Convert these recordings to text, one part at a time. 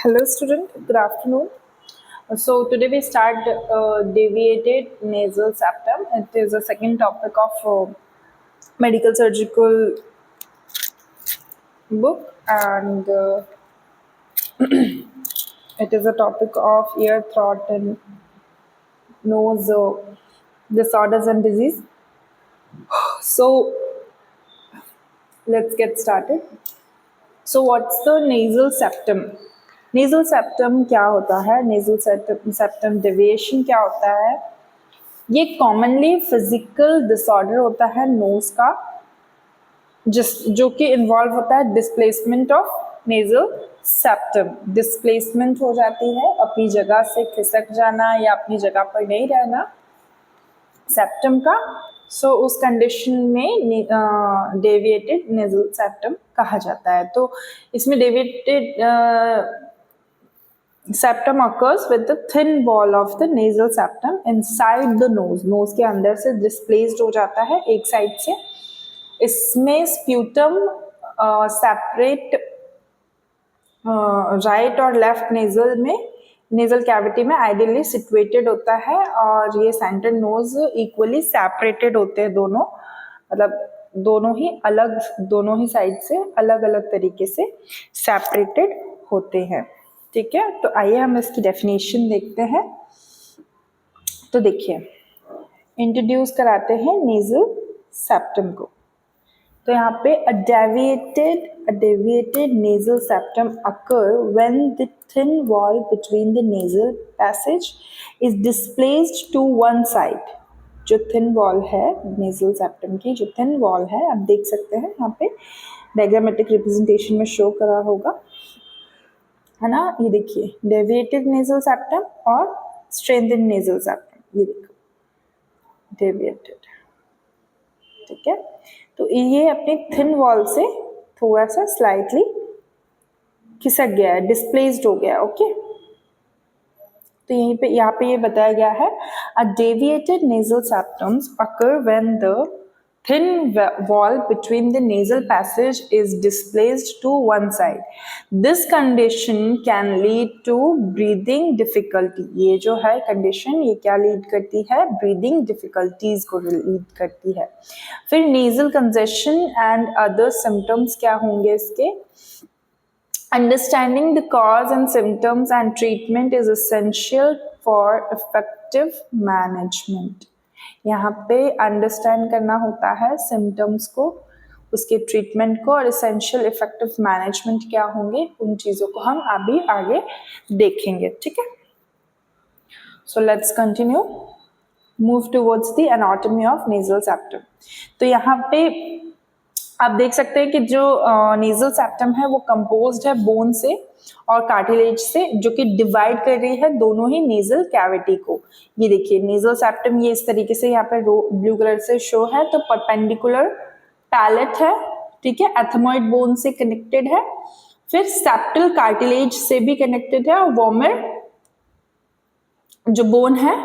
Hello student, good afternoon. So today we start deviated nasal septum. It is a second topic of medical surgical book, and it is a topic of ear, throat and nose disorders and disease. So let's get started. So what's the nasal septum? Nasal septum क्या होता है? Nasal septum deviation क्या होता है? ये commonly physical disorder होता है knows का, जो कि इन्वॉल्व होता है displacement of nasal septum. Displacement हो जाती है, अपनी जगह से खिसक जाना या अपनी जगह पर नहीं रहना सेप्टम का। सो उस कंडीशन में डेविएटेड नेजल सेप्टम कहा जाता है। तो इसमें deviated septum occurs with the thin wall of the nasal septum inside the nose. Nose के अंदर से डिस्प्लेस्ड हो जाता है एक साइड से। इसमें स्प्यूटम सेपरेट राइट और लेफ्ट नेजल में, नेजल कैविटी में आइडियली सिचुएटेड होता है, और ये सेंटर नोज इक्वली सेपरेटेड होते हैं दोनों, मतलब दोनों ही साइड से अलग अलग तरीके से सेपरेटेड होते हैं। ठीक है, तो आइए हम इसकी डेफिनेशन देखते हैं। तो देखिए, इंट्रोड्यूस कराते हैं नेजल सेप्टम को। तो यहाँ पे a deviated nasal septum occur when the thin wall between the nasal passage is displaced to one side. जो थिन वॉल है नेजल सेप्टम की, जो थिन वॉल है, आप देख सकते हैं यहाँ पे डायग्रामेटिक रिप्रेजेंटेशन में शो करा होगा, है ना। ये देखिए, डेविएटेड नेजल सेप्टम और स्ट्रेंथेंड नेजल सेप्टम, ये देखो डेविएटेड। ठीक है, तो ये अपनी थिन वॉल से थोड़ा सा स्लाइटली खिसक गया है, डिस्प्लेस्ड हो गया। ओके, तो यहाँ पे ये बताया गया है, a deviated nasal septums occur when the thin wall between the nasal passage is displaced to one side. This condition can lead to breathing difficulty. ये जो है कंडीशन, ये क्या लीड करती है? ब्रीदिंग डिफिकल्टीज को लीड करती है। फिर nasal congestion and other symptoms क्या होंगे इसके? Understanding the cause and symptoms and treatment is essential for effective management. यहाँ पे अंडरस्टैंड करना होता है सिम्टम्स को, उसके ट्रीटमेंट को, और एसेंशियल इफेक्टिव मैनेजमेंट क्या होंगे, उन चीज़ों को हम अभी आगे देखेंगे। ठीक है, so let's continue, move towards the anatomy of nasal septum. तो यहाँ पे आप देख सकते हैं कि जो नेजल सेप्टम है वो कंपोज्ड है बोन से और कार्टिलेज से, जो कि डिवाइड कर रही है दोनों ही नेजल कैविटी को। ये देखिए, नेजल सेप्टम ये इस तरीके से यहाँ पे ब्लू कलर से शो है। तो परपेंडिकुलर पैलेट है, ठीक है, एथमोइड बोन से कनेक्टेड है, फिर सेप्टल कार्टिलेज से भी कनेक्टेड है, और वोमर जो बोन है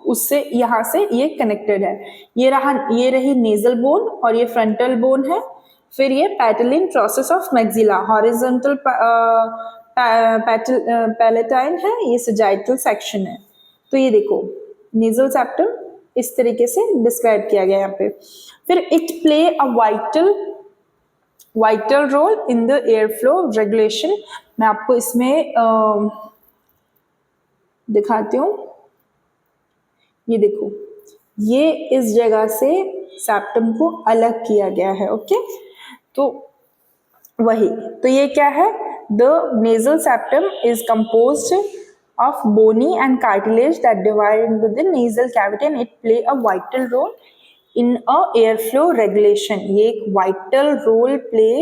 उससे यहाँ से ये कनेक्टेड है। ये रही नेजल बोन और ये फ्रंटल बोन है। फिर ये palatine process of maxilla, horizontal palatine है, ये सजाइटल सेक्शन है। तो ये देखो, नेजल सेप्टम इस तरीके से डिस्क्राइब किया गया यहाँ पे। फिर it play a vital role in the air flow regulation. मैं आपको इसमें दिखाती हूँ, ये देखो, ये इस जगह से सेप्टम को अलग किया गया है। ओके, तो वही, तो ये क्या है? The nasal septum is composed of bony and cartilage that divide into the nasal cavity, and it play a vital role in a airflow regulation. ये एक vital role play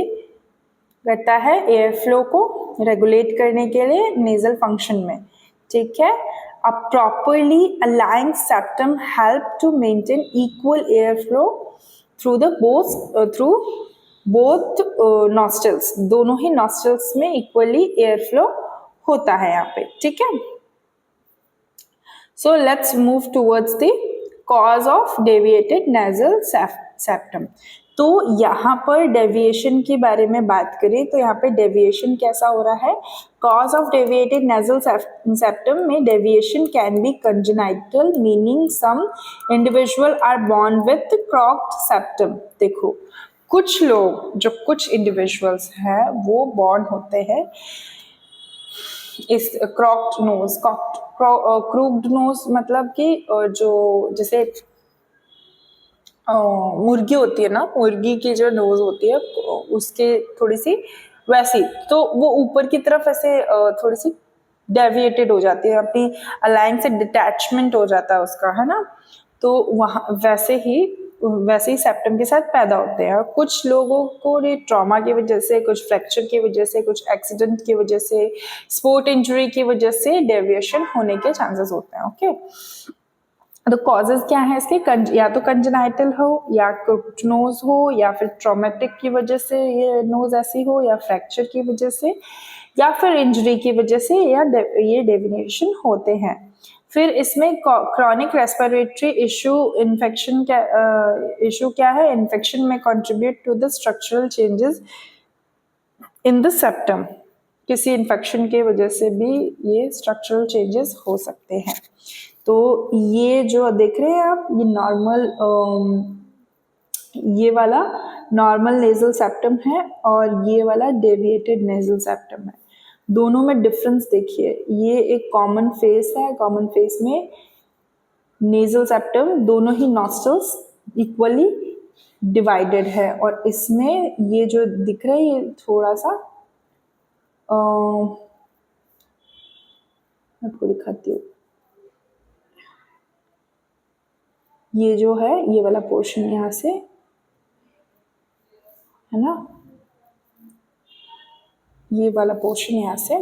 करता है एयरफ्लो को रेगुलेट करने के लिए नेजल फंक्शन में। ठीक है, a properly aligned septum help to maintain equal airflow through both nostrils. दोनों ही nostrils में equally airflow होता है यहाँ पे। ठीक है, so let's move towards the cause of deviated nasal septum. तो यहाँ पर डेविएशन के बारे में बात करें तो यहाँ पे डेविएशन कैसा हो रहा है, cause of deviated nasal septum में deviation can be congenital meaning some individual are born with crooked septum. देखो कुछ लोग, जो कुछ इंडिविजुअल्स हैं वो बॉर्न होते हैं इस क्रॉक्ड नोज, क्रूक्ड नोज मतलब कि जो जैसे मुर्गी होती है ना, मुर्गी की जो नोज होती है उसके थोड़ी सी वैसी, तो वो ऊपर की तरफ ऐसे थोड़ी सी डेविएटेड हो जाती है, अपनी अलाइन से डिटैचमेंट हो जाता है उसका, है ना। तो वहाँ वैसे ही सेप्टम के साथ पैदा होते हैं। और कुछ लोगों को ये ट्रॉमा की वजह से, कुछ फ्रैक्चर की वजह से, कुछ एक्सीडेंट की वजह से, स्पोर्ट इंजरी की वजह से डेविएशन होने के चांसेस होते हैं। ओके, तो कॉजेज क्या है इसके, या तो कंजेनाइटल हो, या क्रॉक्ड नोज हो, या फिर ट्रॉमेटिक की वजह से ये नोज ऐसी हो, या फ्रैक्चर की वजह से, या फिर इंजरी की वजह से, या ये डेविएशन होते हैं। फिर इसमें क्रॉनिक रेस्पिरेटरी इशू क्या है, इन्फेक्शन में contribute to the structural changes in the septum. किसी इन्फेक्शन की वजह से भी ये स्ट्रक्चरल चेंजेस हो सकते हैं। तो ये जो देख रहे हैं आप, ये नॉर्मल, ये वाला नॉर्मल नेजल सेप्टम है और ये वाला डेविएटेड नेजल सेप्टम है। दोनों में डिफरेंस देखिए, ये एक कॉमन फेस है, कॉमन फेस में नेजल सेप्टम दोनों ही नॉस्ट्रल्स इक्वली डिवाइडेड है, और इसमें ये जो दिख रहा है ये थोड़ा सा आपको दिखाती हूँ, ये जो है ये वाला पोर्शन यहाँ से, है ना, ये वाला पोर्शन यहाँ से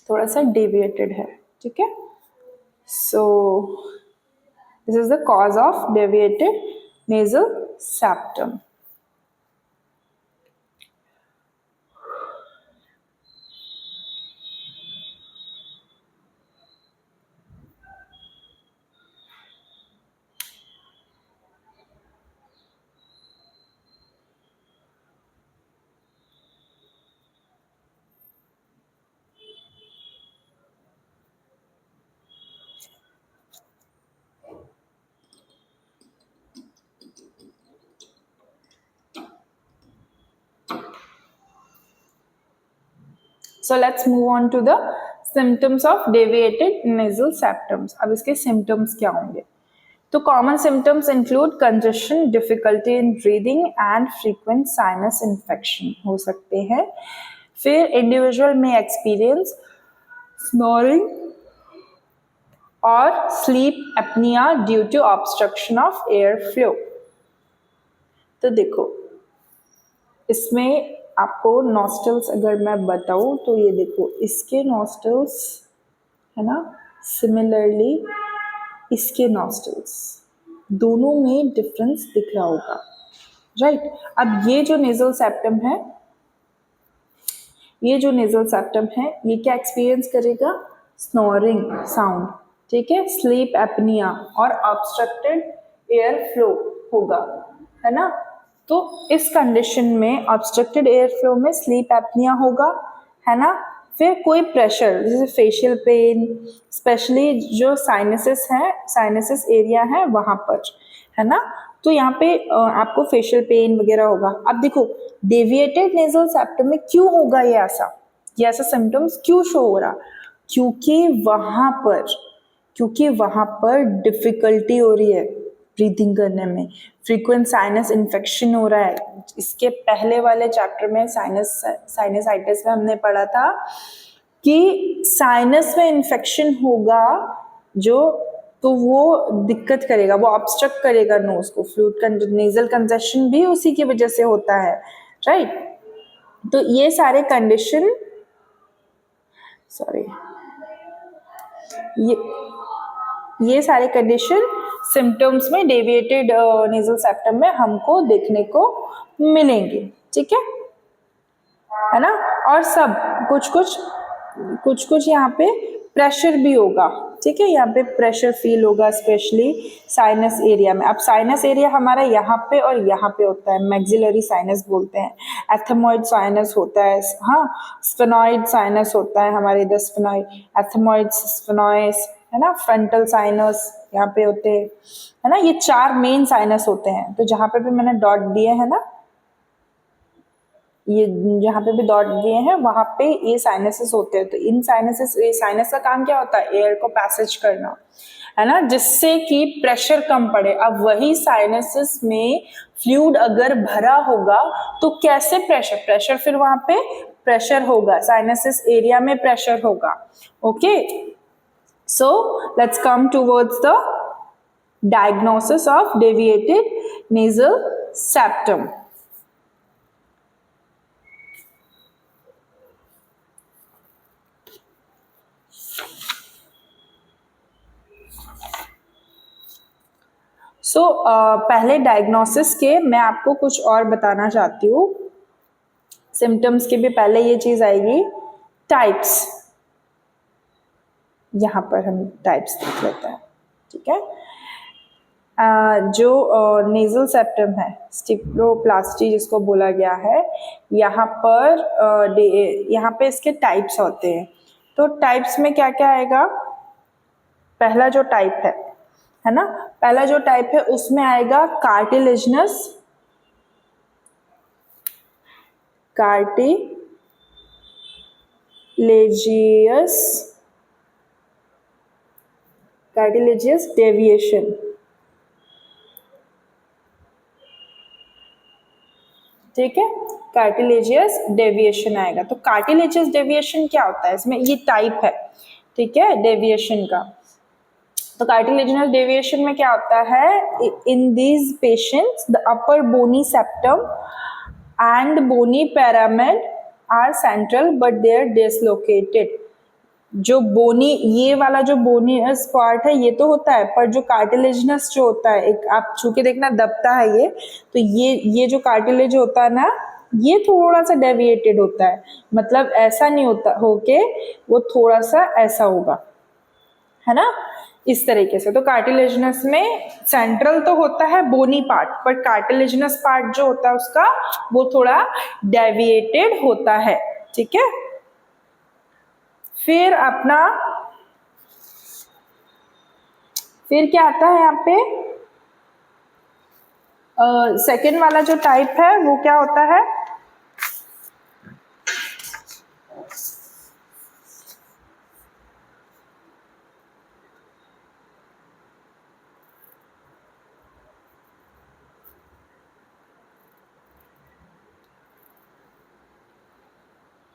थोड़ा सा डेविएटेड है, ठीक है। So this is the cause of deviated nasal septum. So let's move on to the symptoms of deviated nasal septums. अब इसके symptoms क्या होंगे, तो common symptoms include congestion, difficulty in breathing and frequent sinus infection हो सकते हैं। फिर individual may experience snoring और sleep apnea due to obstruction of air flow। तो देखो इसमें आपको नॉस्टल्स अगर मैं बताऊं तो ये देखो इसके नॉस्टल्स, है ना, सिमिलरली इसके नॉस्टल्स, दोनों में डिफरेंस दिख रहा होगा, राइट। अब ये जो नेजल सेप्टम है, ये जो नेजल सेप्टम है ये क्या एक्सपीरियंस करेगा, स्नोरिंग साउंड, ठीक है, स्लीप एपनिया और ऑब्स्ट्रक्टेड एयर फ्लो होगा, है ना। तो इस कंडीशन में ऑब्स्ट्रक्टेड एयर फ्लो में स्लीप एपनिया होगा, है ना। फिर कोई प्रेशर जैसे फेशियल पेन, स्पेशली जो साइनसेस है, साइनसेस एरिया है वहाँ पर, है ना, तो यहाँ पे आपको फेशियल पेन वगैरह होगा। अब देखो डेविएटेड नेजल सेप्टम में क्यों होगा ये ऐसा सिम्टम्स क्यों शो हो रहा, क्योंकि वहाँ पर डिफिकल्टी हो रही है ब्रीथिंग करने में, फ्रीक्वेंट साइनस इन्फेक्शन हो रहा है। इसके पहले वाले चैप्टर में साइनसाइटिस में हमने पढ़ा था कि साइनस में इन्फेक्शन होगा जो, तो वो दिक्कत करेगा, वो ऑब्स्ट्रक्ट करेगा नोज को, फ्लूइड नेजल कंजेशन भी उसी की वजह से होता है, राइट। तो ये सारे कंडीशन, सॉरी, ये सारे कंडीशन सिम्टम्स में डेविएटेड नेजल सेप्टम में हमको देखने को मिलेंगे, ठीक है ना। और सब कुछ कुछ यहाँ पे प्रेशर भी होगा, ठीक है, यहाँ पे प्रेशर फील होगा स्पेशली साइनस एरिया में। अब साइनस एरिया हमारा यहाँ पे और यहाँ पे होता है, मैक्सिलरी साइनस बोलते हैं, एथमोइड साइनस होता है, हाँ, स्फेनॉइड साइनस होता है हमारे इधर, स्फेनॉइड, एथमोइड, स्फेनॉइस, है ना, फ्रंटल साइनस यहाँ पे होते हैं, है ना, ये 4 मेन साइनस होते हैं। तो जहाँ पे भी मैंने डॉट दिए है ना, ये जहाँ पे भी डॉट दिए हैं वहां पे ये साइनसेस होते हैं। तो इन साइनसेस, ये साइनस का काम क्या होता है, एयर को पैसेज करना, है ना, जिससे कि प्रेशर कम पड़े। अब वही साइनसेस में फ्लूइड अगर भरा होगा तो कैसे प्रेशर फिर वहां पे प्रेशर होगा, साइनसेस एरिया में प्रेशर होगा। Okay, so let's come towards the diagnosis of deviated nasal septum. पहले डायग्नोसिस के मैं आपको कुछ और बताना चाहती हूँ, सिम्टम्स के भी पहले ये चीज आएगी, टाइप्स। यहाँ पर हम टाइप्स देख लेते हैं, ठीक है। जो नेजल सेप्टम है, स्टिप्लोप्लास्टी जिसको बोला गया है, यहाँ पे इसके टाइप्स होते हैं। तो टाइप्स में क्या क्या आएगा, पहला जो टाइप है ना, पहला जो टाइप है उसमें आएगा कार्टिलेजिनस, कार्टिलेजियस डेविएशन, ठीक है, कार्टिलेजियस डेविएशन आएगा। तो कार्टिलेजियस डेविएशन क्या होता है, इसमें ये टाइप है, ठीक है, डेविएशन का। तो कार्टिलेजिनस डेविएशन में क्या होता है, in these patients the upper bony septum and bony pyramid are central but they are dislocated. जो बोनी, ये वाला जो बोनीस पार्ट है ये तो होता है, पर जो कार्टिलेजिनस जो होता है, एक आप छू के देखना दबता है ये, तो ये जो कार्टिलेज होता है ना, ये थोड़ा सा डेविएटेड होता है, मतलब ऐसा नहीं होता होके वो थोड़ा सा ऐसा होगा, है ना, इस तरीके से। तो कार्टिलेजिनस में सेंट्रल तो होता है बोनी पार्ट, पर कार्टिलेजिनस पार्ट जो होता है उसका वो थोड़ा डेविएटेड होता है, ठीक है। फिर क्या आता है यहाँ पे, सेकेंड वाला जो टाइप है वो क्या होता है,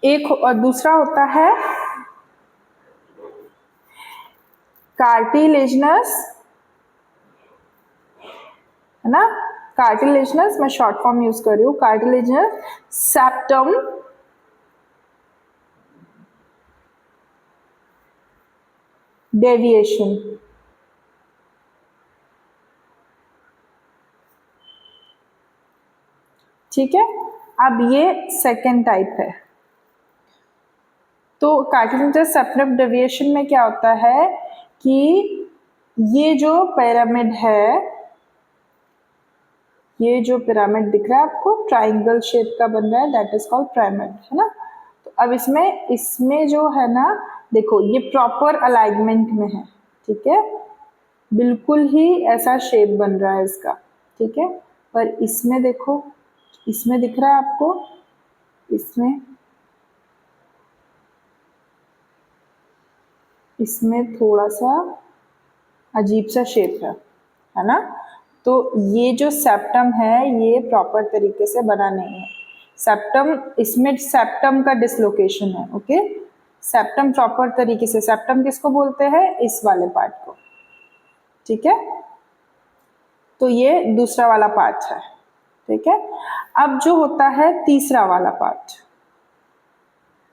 एक और दूसरा होता है कार्टिलेजिनस, है ना, कार्टिलेजिनस, मैं शॉर्ट फॉर्म यूज कर रही हूँ, कार्टिलेजिनस सेप्टम डेविएशन, ठीक है। अब ये सेकेंड टाइप है। तो कार्टिलेजिनस सेप्टम डेविएशन में क्या होता है कि ये जो पिरामिड है, ये जो पिरामिड दिख रहा है आपको, ट्राइंगल शेप का बन रहा है, दैट इज कॉल्ड पिरामिड, है ना। तो अब इसमें जो है ना, देखो ये प्रॉपर अलाइनमेंट में है, ठीक है, बिल्कुल ही ऐसा शेप बन रहा है इसका, ठीक है। पर इसमें देखो, इसमें दिख रहा है आपको, इसमें थोड़ा सा अजीब सा शेप है ना। तो ये जो सेप्टम है ये प्रॉपर तरीके से बना नहीं है, सेप्टम, इसमें सेप्टम का डिसलोकेशन है, ओके। सेप्टम प्रॉपर तरीके से, सेप्टम किसको बोलते हैं, इस वाले पार्ट को, ठीक है। तो ये दूसरा वाला पार्ट है, ठीक है। अब जो होता है तीसरा वाला पार्ट,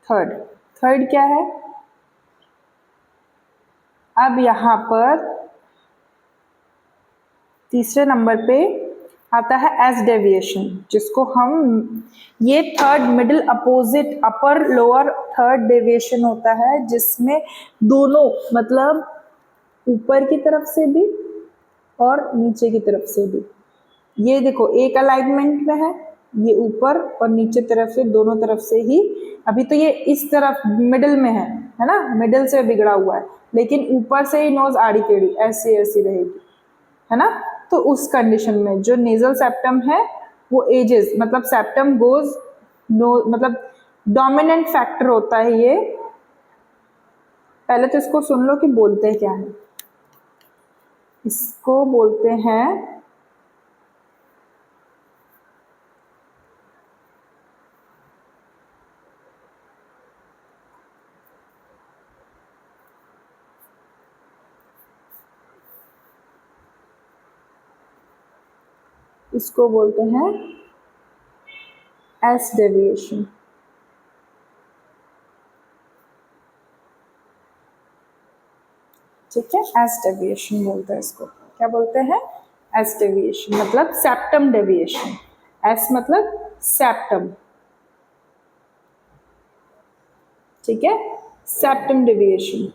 थर्ड क्या है, अब यहां पर तीसरे नंबर पे आता है एस डेविएशन, जिसको हम ये third middle opposite upper lower third deviation होता है, जिसमें दोनों मतलब ऊपर की तरफ से भी और नीचे की तरफ से भी, ये देखो एक अलाइनमेंट में है, ये ऊपर और नीचे तरफ से दोनों तरफ से ही, अभी तो ये इस तरफ मिडिल में है ना, मिडिल से बिगड़ा हुआ है, लेकिन ऊपर से ही नोज आड़ी टेढ़ी ऐसी ऐसी रहेगी, है ना। तो उस कंडीशन में जो नेजल सेप्टम है वो एजेस, मतलब सेप्टम गोज नो, मतलब डोमिनेंट फैक्टर होता है ये। पहले तो इसको सुन लो कि बोलते हैं क्या है। इसको बोलते हैं एस डेविएशन। ठीक है, एस डेविएशन बोलते हैं इसको। क्या बोलते हैं? एस डेविएशन, मतलब सेप्टम डेविएशन। एस मतलब सेप्टम, ठीक है, सेप्टम डेविएशन।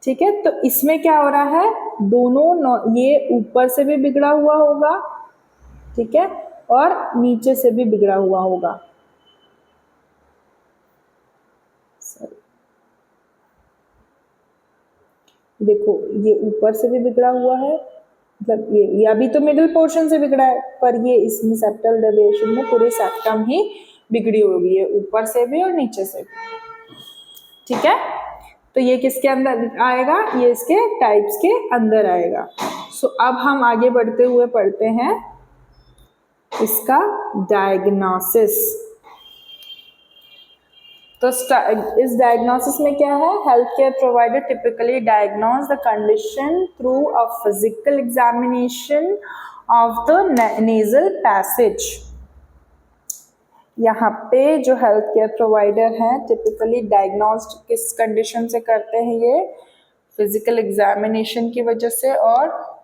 ठीक है, तो इसमें क्या हो रहा है, दोनों ये ऊपर से भी बिगड़ा हुआ होगा, ठीक है, और नीचे से भी बिगड़ा हुआ होगा। देखो ये ऊपर से भी बिगड़ा हुआ है, मतलब ये अभी तो मिडिल पोर्शन से बिगड़ा है, पर ये इसमें सेप्टल डेविएशन में पूरी सेप्टम ही बिगड़ी होगी, ये ऊपर से भी और नीचे से भी। ठीक है, तो ये किसके अंदर आएगा, ये इसके टाइप्स के अंदर आएगा। सो अब हम आगे बढ़ते हुए पढ़ते हैं इसका डायग्नोसिस। तो इस डायग्नोसिस में क्या है, health care provider typically diagnose the condition through a physical examination of the nasal passage. यहाँ पे जो हेल्थ केयर प्रोवाइडर हैं टिपिकली डायग्नोज किस कंडीशन से करते हैं, ये फिजिकल एग्जामिनेशन की वजह से, और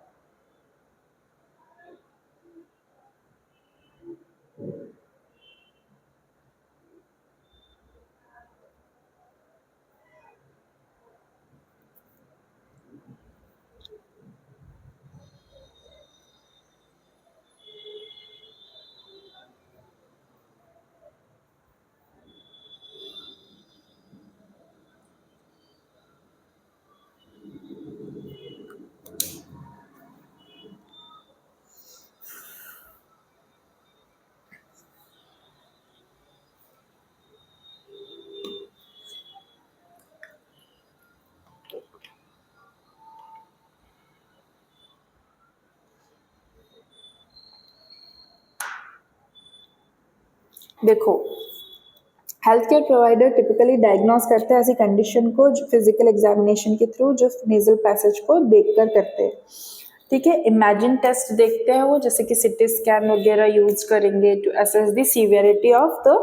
देखो health care provider typically diagnose करते हैं ऐसी कंडीशन को जो फिजिकल एग्जामिनेशन के थ्रू जो नेजल पैसेज को देखकर करते हैं। ठीक है, इमेजिन टेस्ट देखते हैं वो, जैसे कि सिटी स्कैन वगैरह यूज करेंगे to assess the severity of the,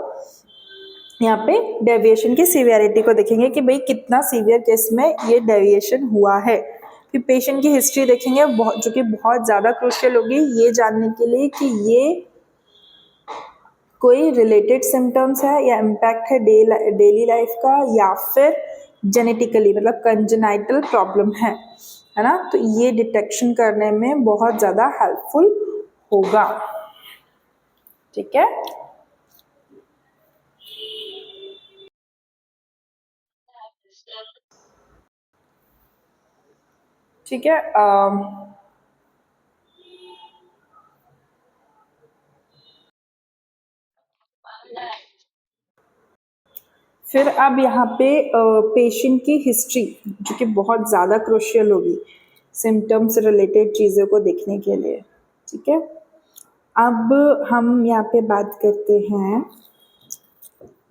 यहाँ पे डेविएशन की सीवियरिटी को देखेंगे कि भाई कितना सीवियर केस में ये डेविएशन हुआ है। फिर पेशेंट की हिस्ट्री देखेंगे जो कि बहुत ज़्यादा क्रूशियल होगी ये जानने के लिए कि ये कोई रिलेटेड सिम्टम्स है या इम्पैक्ट है डेली लाइफ का, या फिर जेनेटिकली मतलब कंजेनाइटल प्रॉब्लम है ना। तो ये डिटेक्शन करने में बहुत ज़्यादा हेल्पफुल होगा। ठीक है, ठीक है। फिर अब यहाँ पे पेशेंट की हिस्ट्री जो कि बहुत ज़्यादा क्रूशियल होगी सिम्टम्स रिलेटेड चीज़ों को देखने के लिए। ठीक है, अब हम यहाँ पे बात करते हैं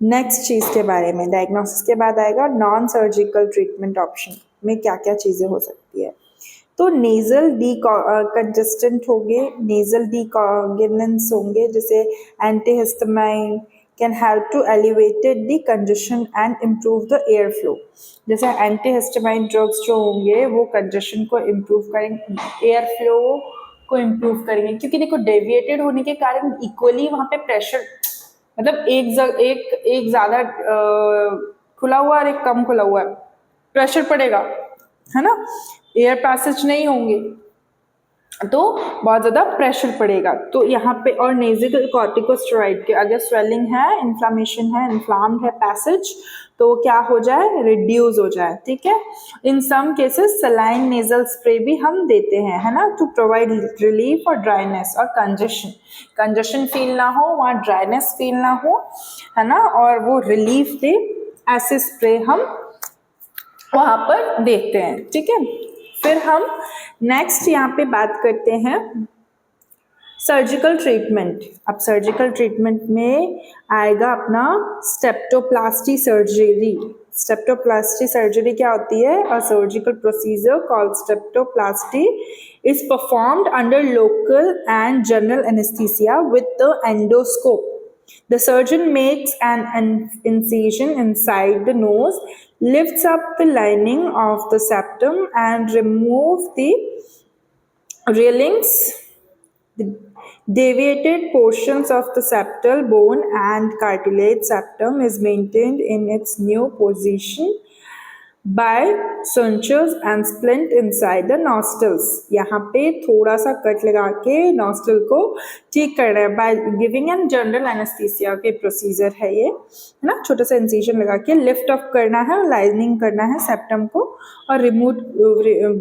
नेक्स्ट चीज़ के बारे में। डायग्नोसिस के बाद आएगा नॉन सर्जिकल ट्रीटमेंट ऑप्शन में क्या क्या चीज़ें हो सकती है। तो नेजल डी कंजेस्टेंट होंगे, नेजल डी कॉन्गिनेंस होंगे, जैसे antihistamine, can help to elevated the congestion and improve the air flow. जैसे एंटीहिस्टामाइन ड्रग्स जो होंगे वो कंजेशन को इम्प्रूव करेंगे, एयर फ्लो को इम्प्रूव करेंगे, क्योंकि देखो डेविएटेड होने के कारण इक्वली वहाँ पे प्रेशर, मतलब एक ज़्यादा खुला हुआ और एक कम खुला हुआ है, प्रेशर पड़ेगा, है ना, एयर पैसेज नहीं होंगे तो बहुत ज़्यादा प्रेशर पड़ेगा। तो यहाँ पे और नेज़ल कॉर्टिकोस्टेरॉइड के अगर स्वेलिंग है, इन्फ्लामेशन है, इन्फ्लाम्ड है पैसेज, तो क्या हो जाए, रिड्यूस हो जाए, ठीक है। In some cases saline nasal spray भी हम देते हैं, है ना, टू प्रोवाइड रिलीफ और ड्राइनेस और कंजेशन फील ना हो, वहाँ ड्राइनेस फील ना हो, है ना, और वो रिलीफ दे, ऐसे स्प्रे हम वहाँ पर देखते हैं, ठीक है। फिर हम नेक्स्ट यहाँ पे बात करते हैं सर्जिकल ट्रीटमेंट। अब सर्जिकल ट्रीटमेंट में आएगा अपना स्टेप्टोप्लास्टी सर्जरी। स्टेप्टोप्लास्टी सर्जरी क्या होती है? A surgical procedure called septoplasty is performed under local and general anaesthesia with the endoscope. The surgeon makes an incision inside the nose, lifts up the lining of the septum and removes the railings. The deviated portions of the septal bone and cartilage septum is maintained in its new position by sutures and splint inside the nostrils. यहाँ पे थोड़ा सा cut लगा के nostril को ठीक करना है by giving an general anaesthesia के प्रोसीजर है ये, है ना। छोटा सा इंसिजन लगा के लिफ्ट अप करना है, लाइनिंग करना है सेप्टम को, और रिमूव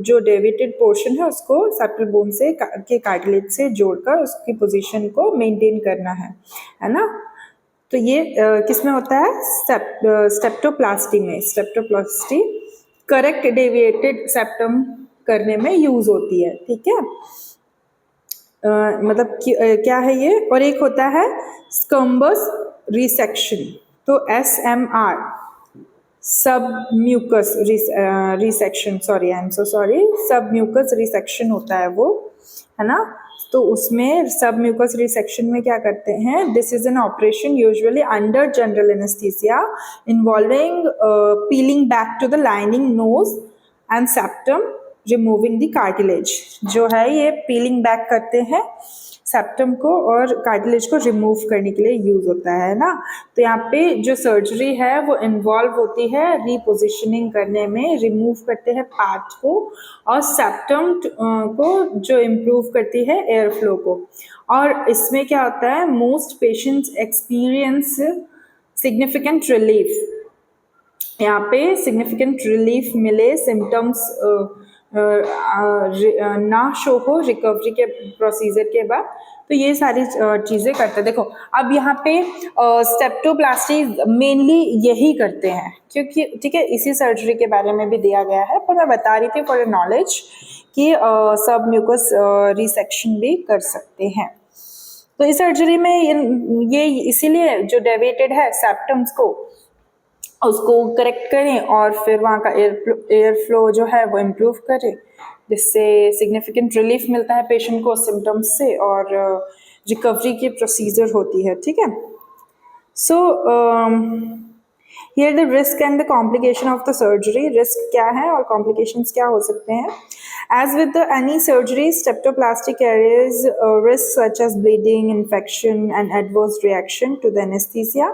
जो डेविएटेड पोर्शन है उसको सेप्टल बोन से के कार्टिलेज से जोड़कर उसकी पोजीशन को मेंटेन करना है ना। तो ये किस में होता है? स्टेप्टोप्लास्टी में। स्टेप्टोप्लास्टी करेक्ट डेविएटेड सेप्टम करने में यूज होती है, ठीक है। मतलब क्या है ये? और एक होता है स्कम्बस रिसेक्शन, तो SMR, submucous resection, sorry I am so sorry, submucous resection होता है वो, है ना। तो उसमें सब म्यूकस रिसेक्शन में क्या करते हैं? This is an operation usually under general anaesthesia involving peeling back to the lining nose and septum, removing the cartilage. जो है ये पीलिंग बैक करते हैं सेप्टम को और कार्टिलेज को रिमूव करने के लिए यूज होता है ना। तो यहाँ पे जो सर्जरी है वो इन्वॉल्व होती है रिपोजिशनिंग करने में, रिमूव करते हैं पार्ट को, और सेप्टम को जो इम्प्रूव करती है एयर फ्लो को। और इसमें क्या होता है? Most patients experience significant relief. यहाँ पे सिग्निफिकेंट रिलीफ मिले, सिम्टम्स ना शो हो रिकवरी के प्रोसीजर के बाद, तो ये सारी चीज़ें करते हैं। देखो अब यहाँ पे स्टेप्टोप्लास्टी मेनली यही करते हैं, क्योंकि ठीक है इसी सर्जरी के बारे में भी दिया गया है, पर मैं बता रही थी फॉर नॉलेज कि सब म्यूकस रिसेक्शन भी कर सकते हैं। तो इस सर्जरी में ये इसीलिए जो डेविएटेड है सेप्टम्स को उसको करेक्ट करें और फिर वहाँ का एयर फ्लो जो है वो इम्प्रूव करें, जिससे सिग्निफिकेंट रिलीफ मिलता है पेशेंट को सिम्टम्स से और रिकवरी की प्रोसीजर होती है, ठीक है। So here the risk and the complication of the surgery. Risk क्या है और कॉम्प्लिकेशंस क्या हो सकते हैं? As with any surgery, स्टेप्टोप्लास्टी carries risks such as bleeding, infection and adverse reaction to the anesthesia.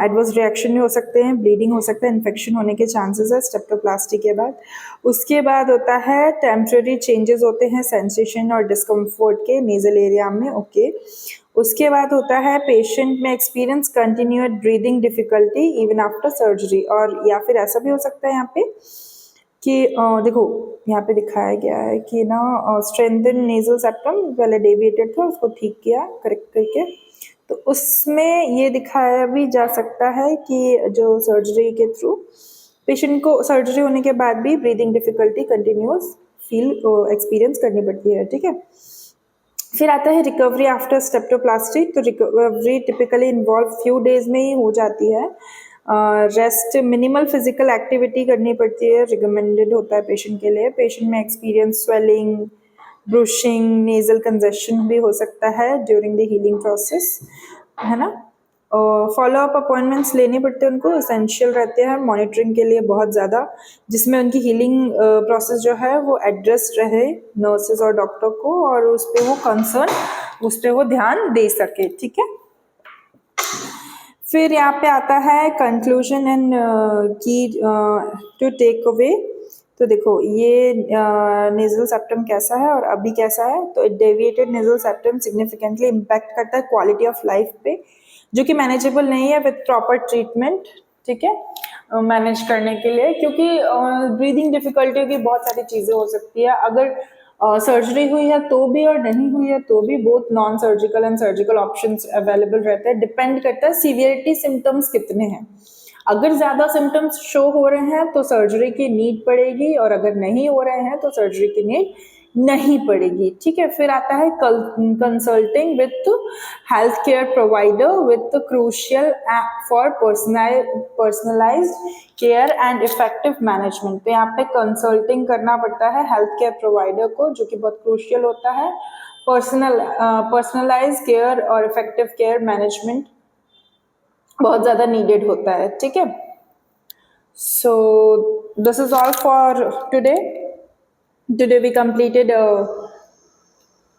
Adverse reaction भी हो सकते हैं, ब्लीडिंग हो सकता है, इन्फेक्शन होने के चांसेस है स्टेप्टोप्लास्टी के बाद। उसके बाद होता है टेम्पररी चेंजेस होते हैं सेंसेशन और डिस्कम्फर्ट के नेजल एरिया में, ओके। उसके बाद होता है पेशेंट में experience continued breathing difficulty even after surgery, और या फिर ऐसा भी हो सकता है यहाँ पे कि देखो यहाँ पे दिखाया गया है कि ना स्ट्रेंथन नेजल सेप्टम, पहले डेविएटेड था उसको ठीक किया करेक्ट करके, तो उसमें ये दिखाया भी जा सकता है कि जो सर्जरी के थ्रू पेशेंट को सर्जरी होने के बाद भी breathing difficulty continuous feel experience करनी पड़ती है, ठीक है। फिर आता है रिकवरी आफ्टर स्टेप्टोप्लास्टी। तो recovery typically involve few days में ही हो जाती है। रेस्ट, मिनिमल फिजिकल एक्टिविटी करनी पड़ती है, रिकमेंडेड होता है पेशेंट के लिए। पेशेंट में एक्सपीरियंस स्वेलिंग, ब्रूशिंग, नेजल कंजेशन भी हो सकता है ड्यूरिंग द हीलिंग प्रोसेस, है ना। फॉलो अप अपॉइंटमेंट्स लेने पड़ते हैं उनको, एसेंशियल रहते हैं मॉनिटरिंग के लिए बहुत ज़्यादा, जिसमें उनकी हीलिंग प्रोसेस जो है वो एड्रेस रहे नर्सेज और डॉक्टर को, और उस पर वो कंसर्न, उस पर वो ध्यान दे सके, ठीक है। फिर यहाँ पे आता है कंक्लूजन एंड की टू टेक अवे। तो देखो ये नेजल सेप्टम कैसा है और अभी कैसा है। तो deviated nasal septum significantly impact करता है क्वालिटी ऑफ लाइफ पे, जो कि मैनेजेबल नहीं है विथ प्रॉपर ट्रीटमेंट, ठीक है, मैनेज करने के लिए, क्योंकि ब्रीदिंग डिफिकल्टी की बहुत सारी चीज़ें हो सकती है। अगर सर्जरी हुई है तो भी और नहीं हुई है तो भी both non surgical and surgical options available रहते हैं। डिपेंड करता है सीवियरिटी सिम्टम्स कितने हैं। अगर ज़्यादा सिम्टम्स शो हो रहे हैं तो सर्जरी की नीड पड़ेगी, और अगर नहीं हो रहे हैं तो सर्जरी की नीड नहीं पड़ेगी, ठीक है। फिर आता है consulting with health care provider with crucial for personalised care and effective management. तो यहाँ पे कंसल्टिंग करना पड़ता है हेल्थ केयर प्रोवाइडर को, जो कि बहुत क्रूशियल होता है। पर्सनलाइज केयर और इफेक्टिव केयर मैनेजमेंट बहुत ज़्यादा नीडेड होता है, ठीक है। So this is all for today. Today we completed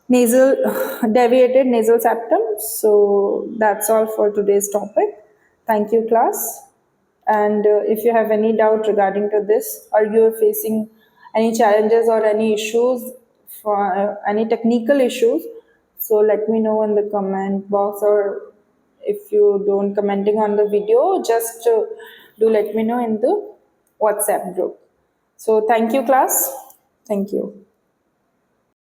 nasal deviated nasal septum. So that's all for today's topic. Thank you, class. And if you have any doubt regarding to this, or you are facing any challenges or any issues, for any technical issues, so let me know in the comment box, or if you don't commenting on the video, just do let me know in the WhatsApp group. So thank you, class. Thank you.